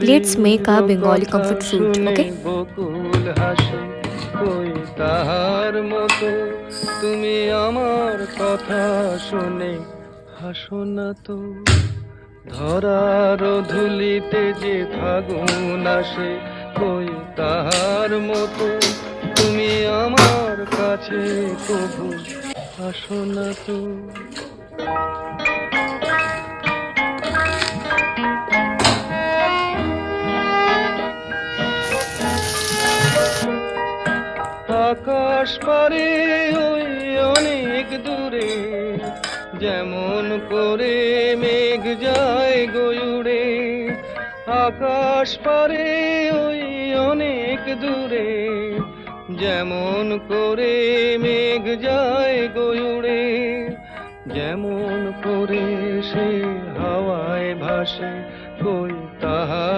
Let's make a Bengali কথা comfort food, শুনে okay? বকুল হাসে, কই তাহার মতো তুমি আমার কথা শুনে হাসো না তো। ধরার ধুলিতে যে ফাগুন আসে, কই তাহার মতো তুমি আমার কাছে কবু আসো না তো। আকাশ পারে ওই অনেক দূরে, যেমন করে মেঘ যায় গয়ুড়ে। আকাশ পারে ওই অনেক দূরে, যেমন করে মেঘ যায় গয়ুড়ে। যেমন করে সে হাওয়ায় ভাসে, কই তাহার